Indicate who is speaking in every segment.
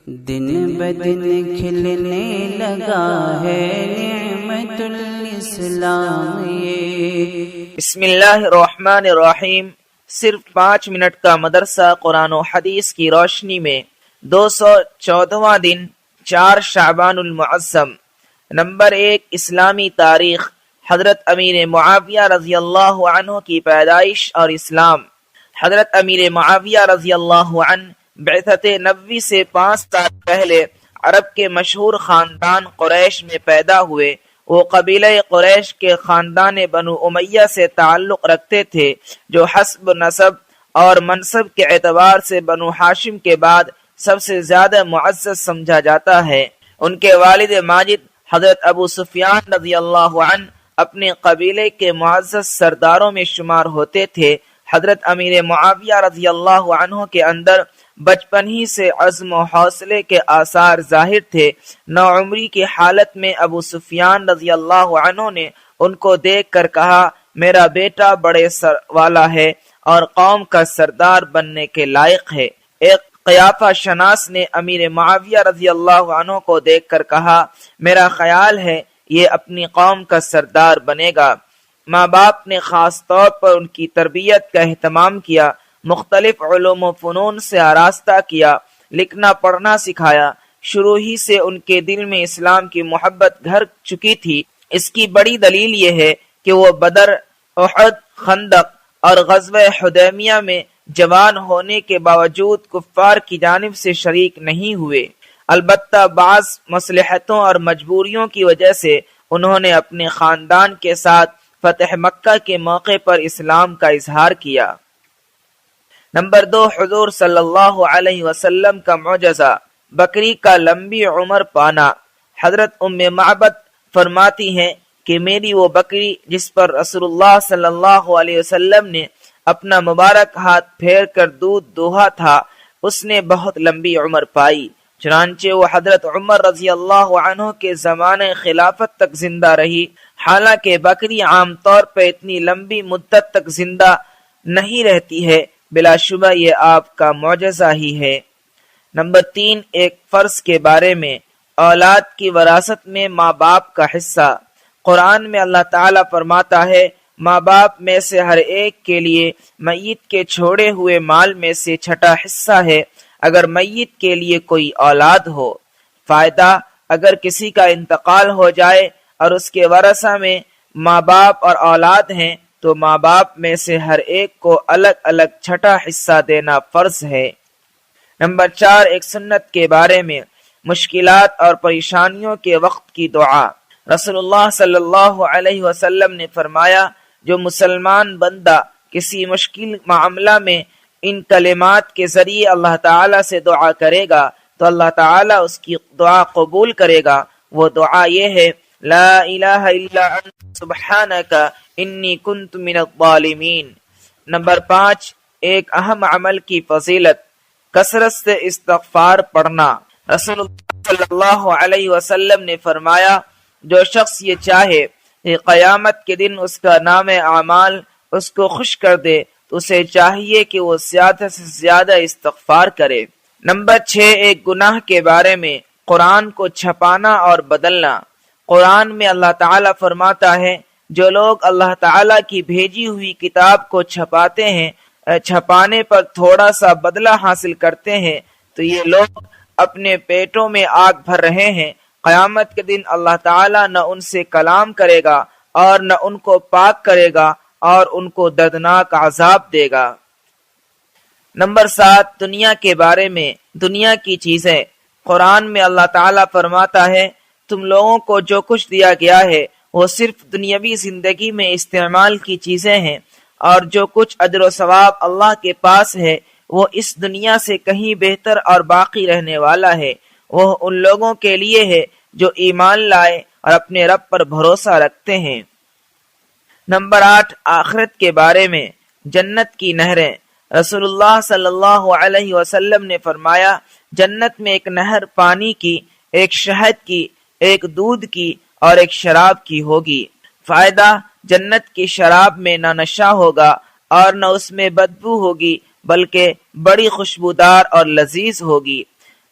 Speaker 1: دن بدن کھلنے لگا ہے نعمت الاسلام یہ۔
Speaker 2: بسم اللہ الرحمن الرحیم۔ صرف 5 منٹ کا مدرسہ قرآن و حدیث کی روشنی میں 214واں دن 4 شعبان المعظم۔ نمبر 1، اسلامی تاریخ۔ حضرت امیر معاویہ رضی اللہ عنہ کی پیدائش اور اسلام۔ حضرت امیر معاویہ رضی اللہ عنہ بعثت نبوی سے 5 سال پہلے عرب کے مشہور خاندان قریش میں پیدا ہوئے۔ وہ قبیلہ قریش کے خاندان بنو امیہ سے تعلق رکھتے تھے، جو حسب نسب اور منصب کے اعتبار سے بنو ہاشم کے بعد سب سے زیادہ معزز سمجھا جاتا ہے۔ ان کے والد ماجد حضرت ابو سفیان رضی اللہ عنہ اپنے قبیلے کے معزز سرداروں میں شمار ہوتے تھے۔ حضرت امیر معاویہ رضی اللہ عنہ کے اندر بچپن ہی سے عزم و حوصلے کے آثار ظاہر تھے۔ نوعمری کی حالت میں ابو سفیان رضی اللہ عنہ نے ان کو دیکھ کر کہا، میرا بیٹا بڑے سر والا ہے اور قوم کا سردار بننے کے لائق ہے۔ ایک قیافہ شناس نے امیر معاویہ رضی اللہ عنہ کو دیکھ کر کہا، میرا خیال ہے یہ اپنی قوم کا سردار بنے گا۔ ماں باپ نے خاص طور پر ان کی تربیت کا اہتمام کیا، مختلف علوم و فنون سے آراستہ کیا، لکھنا پڑھنا سکھایا۔ شروع ہی سے ان کے دل میں اسلام کی محبت گھر چکی تھی۔ اس کی بڑی دلیل یہ ہے کہ وہ بدر، احد، خندق اور غزوہ حدیبیہ میں جوان ہونے کے باوجود کفار کی جانب سے شریک نہیں ہوئے، البتہ بعض مصلحتوں اور مجبوریوں کی وجہ سے انہوں نے اپنے خاندان کے ساتھ فتح مکہ کے موقع پر اسلام کا اظہار کیا۔ نمبر 2، حضور صلی اللہ علیہ وسلم کا معجزہ، بکری کا لمبی عمر پانا۔ حضرت ام معبد فرماتی ہیں کہ میری وہ بکری جس پر رسول اللہ صلی اللہ علیہ وسلم نے اپنا مبارک ہاتھ پھیر کر دودھ دوہا تھا، اس نے بہت لمبی عمر پائی، چنانچہ وہ حضرت عمر رضی اللہ عنہ کے زمانے خلافت تک زندہ رہی۔ حالانکہ بکری عام طور پہ اتنی لمبی مدت تک زندہ نہیں رہتی ہے، بلا شبہ یہ آپ کا معجزہ ہی ہے۔ نمبر 3، ایک فرض کے بارے میں، اولاد کی وراثت میں ماں باپ کا حصہ۔ قرآن میں اللہ تعالیٰ فرماتا ہے، ماں باپ میں سے ہر ایک کے لیے میت کے چھوڑے ہوئے مال میں سے چھٹا حصہ ہے، اگر میت کے لیے کوئی اولاد ہو۔ فائدہ، اگر کسی کا انتقال ہو جائے اور اس کے ورثہ میں ماں باپ اور اولاد ہیں تو ماں باپ میں سے ہر ایک کو الگ الگ چھٹا حصہ دینا فرض ہے۔ نمبر 4، ایک سنت کے بارے میں، مشکلات اور پریشانیوں کے وقت کی دعا۔ رسول اللہ صلی اللہ علیہ وسلم نے فرمایا، جو مسلمان بندہ کسی مشکل معاملہ میں ان کلمات کے ذریعے اللہ تعالیٰ سے دعا کرے گا تو اللہ تعالیٰ اس کی دعا قبول کرے گا۔ وہ دعا یہ ہے، لا الہ الا انت سبحانک انی کنت من الظالمین۔ نمبر 5، ایک اہم عمل کی فضیلت، کثرت سے استغفار پڑھنا۔ رسول اللہ صلی اللہ علیہ وسلم نے فرمایا، جو شخص یہ چاہے کہ قیامت کے دن اس کا نام اعمال اس کو خوش کر دے تو اسے چاہیے کہ وہ زیادہ سے زیادہ استغفار کرے۔ نمبر 6، ایک گناہ کے بارے میں، قرآن کو چھپانا اور بدلنا۔ قرآن میں اللہ تعالیٰ فرماتا ہے، جو لوگ اللہ تعالیٰ کی بھیجی ہوئی کتاب کو چھپاتے ہیں، چھپانے پر تھوڑا سا بدلہ حاصل کرتے ہیں تو یہ لوگ اپنے پیٹوں میں آگ بھر رہے ہیں۔ قیامت کے دن اللہ تعالیٰ نہ ان سے کلام کرے گا اور نہ ان کو پاک کرے گا اور ان کو دردناک عذاب دے گا۔ نمبر 7، دنیا کے بارے میں، دنیا کی چیزیں۔ قرآن میں اللہ تعالیٰ فرماتا ہے، تم لوگوں کو جو کچھ دیا گیا ہے وہ صرف دنیاوی زندگی میں استعمال کی چیزیں ہیں، اور جو کچھ اجر و ثواب اللہ کے پاس ہے وہ اس دنیا سے کہیں بہتر اور باقی رہنے والا ہے۔ وہ ان لوگوں کے لیے ہے جو ایمان لائے اور اپنے رب پر بھروسہ رکھتے ہیں۔ نمبر 8، آخرت کے بارے میں، جنت کی نہریں۔ رسول اللہ صلی اللہ علیہ وسلم نے فرمایا، جنت میں ایک نہر پانی کی، ایک شہد کی، ایک دودھ کی اور ایک شراب کی ہوگی۔ فائدہ، جنت کی شراب میں نہ نشہ ہوگا اور نہ اس میں بدبو ہوگی، بلکہ بڑی خوشبودار اور لذیذ ہوگی۔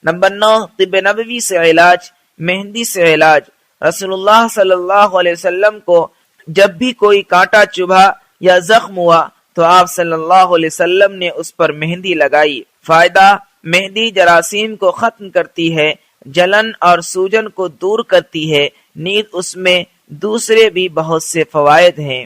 Speaker 2: نمبر 9، طب نبوی سے علاج، مہندی سے علاج۔ رسول اللہ صلی اللہ علیہ وسلم کو جب بھی کوئی کانٹا چبھا یا زخم ہوا تو آپ صلی اللہ علیہ وسلم نے اس پر مہندی لگائی۔ فائدہ: مہندی جراثیم کو ختم کرتی ہے، جلن اور سوجن کو دور کرتی ہے، نیز اس میں دوسرے بھی بہت سے فوائد ہیں۔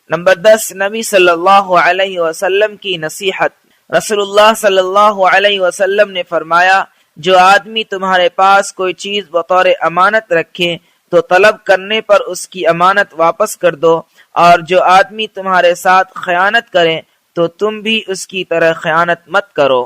Speaker 2: نمبر 10، نبی صلی اللہ علیہ وسلم کی نصیحت۔ رسول اللہ صلی اللہ علیہ وسلم نے فرمایا، جو آدمی تمہارے پاس کوئی چیز بطور امانت رکھے تو طلب کرنے پر اس کی امانت واپس کر دو، اور جو آدمی تمہارے ساتھ خیانت کرے تو تم بھی اس کی طرح خیانت مت کرو۔